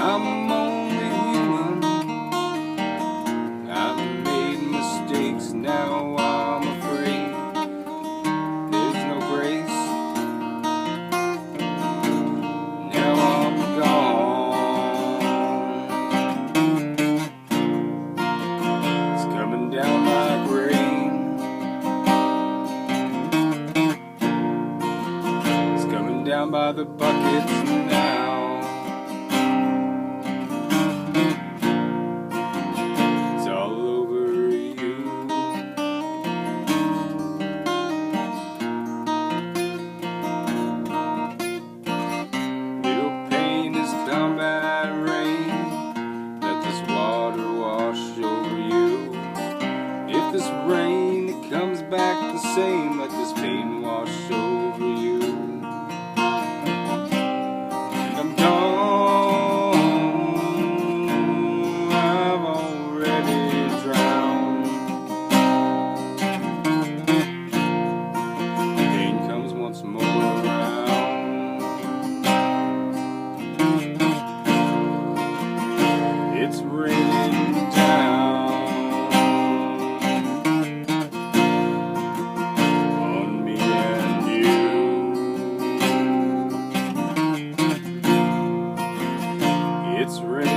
I'm only human. I've made mistakes, now I'm afraid there's no grace. Now I'm gone. It's coming down like rain. It's coming down by the buckets now. Combat rain, let this water wash over you. If this rain it comes back the same, let this pain wash over you. And I'm gone, I've already drowned. Pain comes once more around. It's raining down on me and you. It's raining.